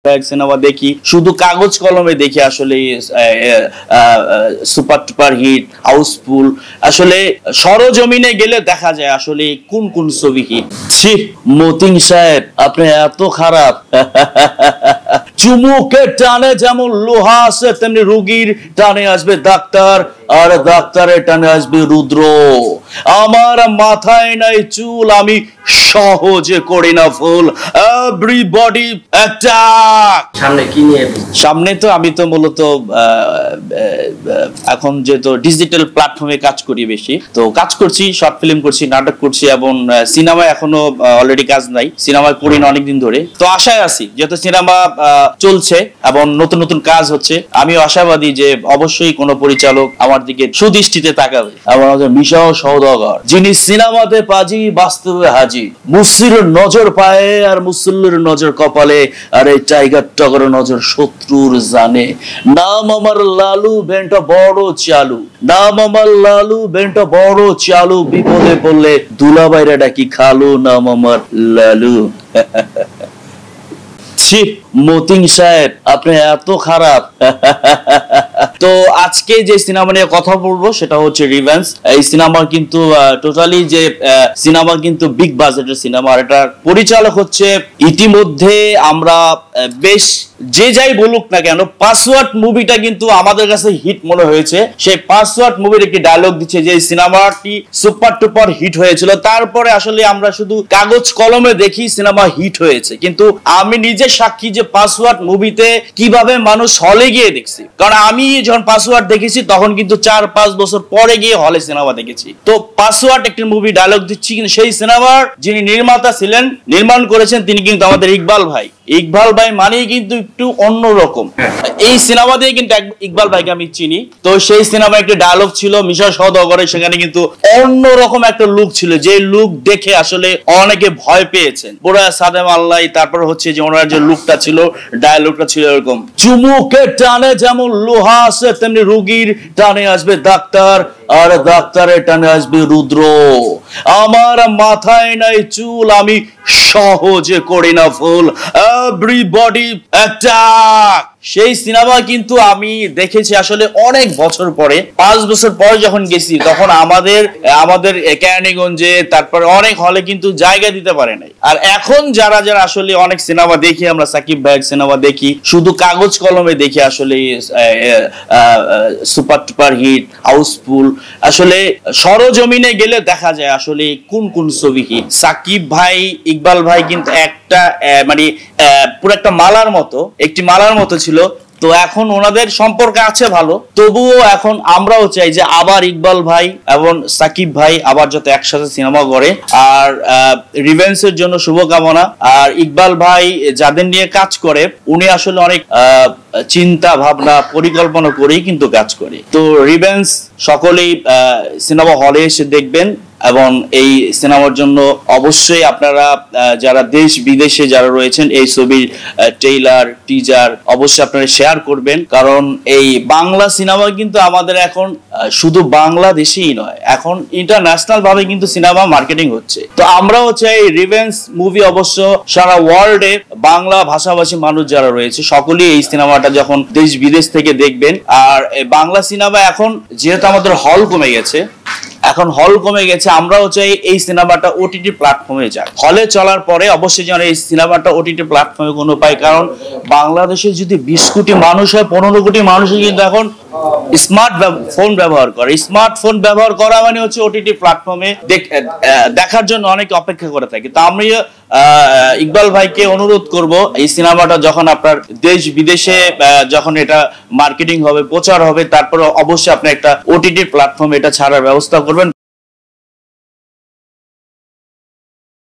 ভাইয়ের সিনেমা দেখি, শুধু কাগজ কলমে দেখি আসলে সুপার টুপার হিট, হাউসফুল। আসলে সরজমিনে গেলে দেখা যায় আসলে কোন কোন ছবি হিট। ছি মতিন সাহেব, আপনি এত খারাপ। চুমুকের টানে যেমন লোহা আছে, তেমনি রোগীর টানে আসবে ডাক্তার, আর ডাক্তারের টানে আসবে রুদ্র। আমার মাথায় নাই চুল, আমি সহজে করি না ফুল। Everybody attack. সামনে কি নিয়ে? সামনে তো আমি তো মূলত এখন যেহেতু ডিজিটাল প্ল্যাটফর্মে কাজ করি বেশি, তো কাজ করছি, শর্ট ফিল্ম করছি, নাটক করছি, এবং সিনেমায় এখনো অলরেডি কাজ নাই, সিনেমায় করি না অনেকদিন ধরে। তো আশায় আছি, যেহেতু সিনেমা চলছে এবং নতুন নতুন কাজ হচ্ছে, আমি আশাবাদী যে অবশ্যই কোনো পরিচালক আমার দিকে সুদৃষ্টিতে তাকাবে। আমাদের মিশা সওদাগর, যিনি সিনেমাতে পাজি, বাস্তবে হাজি। মুসির নজর পায়ে আর মুসল্লির নজর কপালে, আর এই টাইগার টগরের নজর শত্রুর জানে। নাম আমার লালু, বেনটা বড় চালু। নাম আমার লালু, বেনটা বড় চালু। বিপদে পড়লে দুলাভাইরা ডাকি খালু। নাম আমার লালু। ছি মতিন সাহেব, আপনি এত খারাপ। তো আজকে যে সিনেমা নিয়ে কথা বলবো সেটা হচ্ছে রিভেঞ্জ। এই সিনেমা কিন্তু টোটালি যে সিনেমা কিন্তু বিগ বাজেটের সিনেমা, আর এটা পরিচালক হচ্ছে ইতিমধ্যে আমরা বেশ যে যাই বলুক না কেন, পাসওয়ার্ড মুভিটা কিন্তু আমাদের কাছে হিট মনে হয়েছে। সেই পাসওয়ার্ড মুভির একটি ডায়লগ দিচ্ছে যে সিনেমাটি সুপার টুপার হিট হয়েছিল, তারপরে আসলে আমরা শুধু কাগজ কলমে দেখি সিনেমা হিট হয়েছে, কিন্তু আমি নিজে সাক্ষী যে পাসওয়ার্ড মুভিতে কিভাবে মানুষ হলে গিয়ে দেখছি। কারণ আমি যখন পাসওয়ার্ড দেখেছি তখন কিন্তু 4-5 বছর পরে গিয়ে হলে সিনেমা দেখেছি। তো পাসওয়ার্ড একটি মুভি ডায়লগ দিচ্ছি, কিন্তু সেই সিনেমার যিনি নির্মাতা ছিলেন, নির্মাণ করেছেন, তিনি কিন্তু আমাদের ইকবাল ভাই। ইকবাল ভাই মানেই কিন্তু একটু অন্যরকম। এই সিনেমা দিয়ে কিন্তু ইকবাল ভাইকে আমি চিনি। তো সেই সিনেমার একটা ডায়লগ ছিল মিশা সওদাগরের, সেখানে কিন্তু অন্যরকম একটা লুক ছিল, যে লুক দেখে আসলে অনেকে ভয় পেয়েছেন। পুরা সাদেম আল্লাহ, তারপর হচ্ছে যে ওনার যে লুকটা ছিল, ডায়লগটা ছিল এরকম, চুমুকের টানে যেমন লোহা আছে, তেমনি রোগীর টানে আসবে ডাক্তার, আর ডাক্তারের টানে আসবে রুদ্র। আমার মাথায় নাই চুল, আমি সহজে করি না ফুল। Everybody attack. সেই সিনেমা কিন্তু আমি দেখেছি আসলে অনেক বছর পরে, 5 বছর পরে যখন গেছি, তখন আমাদের কেরানীগঞ্জে, তারপরে অনেক হলে কিন্তু জায়গা দিতে পারে নাই। আর এখন যারা যারা আসলে অনেক সিনেমা দেখি, আমরা সাকিব ভাইয়ের সিনেমা দেখি, শুধু কাগজ কলমে দেখি আসলে সুপার টুপার হিট, হাউসফুল। আসলে সরজমিনে গেলে দেখা যায় আসলে কোন কোন ছবি হিট। সাকিব ভাই, ইকবাল ভাই কিন্তু একটা মানে পুরো একটা মালার মতো, একটি মালার মতো ছিল। তো এখন ওনাদের সম্পর্ক আছে ভালো, তবুও এখন আমরাও চাই যে আবার ইকবাল ভাই এবং সাকিব ভাই আবার যাতে একসাথে সিনেমা করে। আর রিভেঞ্জের জন্য শুভকামনা। আর ইকবাল ভাই যাদের নিয়ে কাজ করে, উনি আসলে অনেক চিন্তা ভাবনা পরিকল্পনা করেই কিন্তু কাজ করে। তো রিভেঞ্জ সকলেই সিনেমা হলে এসে দেখবেন, এবং এই সিনেমার জন্য অবশ্যই আপনারা যারা দেশ বিদেশে যারা রয়েছেন, এই ছবির ট্রেইলার, টিজার অবশ্যই আপনারা শেয়ার করবেন। কারণ এই বাংলা সিনেমা কিন্তু আমাদের এখন শুধু বাংলাদেশেই নয়, এখন ইন্টারন্যাশনাল ভাবে কিন্তু সিনেমা মার্কেটিং হচ্ছে। তো আমরাও চাই রিভেঞ্জ মুভি অবশ্য সারা ওয়ার্ল্ডে বাংলা ভাষাভাষী মানুষ যারা রয়েছে সকলেই এই সিনেমাটা যখন দেশ বিদেশ থেকে দেখবেন। আর বাংলা সিনেমা এখন যেহেতু আমাদের হল কমে গেছে, আমরাও চাই এই সিনেমাটা ওটিটি প্ল্যাটফর্মে যাক। হলে চলার পরে অবশ্যই যেন এই সিনেমাটা ওটিটি প্ল্যাটফর্মে কোনো পায়। কারণ বাংলাদেশে যদি 20 কোটি মানুষ হয়, 15 কোটি মানুষই কিন্তু এখন স্মার্টফোন ব্যবহার করে। স্মার্টফোন ব্যবহার করা মানে হচ্ছে ওটিটি প্ল্যাটফর্মে দেখার জন্য অনেকে অপেক্ষা করে থাকে। তো আমি ইকবাল ভাইকে অনুরোধ করব, এই সিনেমাটা যখন আপনার দেশ বিদেশে যখন এটা মার্কেটিং হবে, প্রচার হবে, তারপর অবশ্যই আপনি একটা ওটিটি প্ল্যাটফর্মে এটা ছাড়ার ব্যবস্থা করবেন।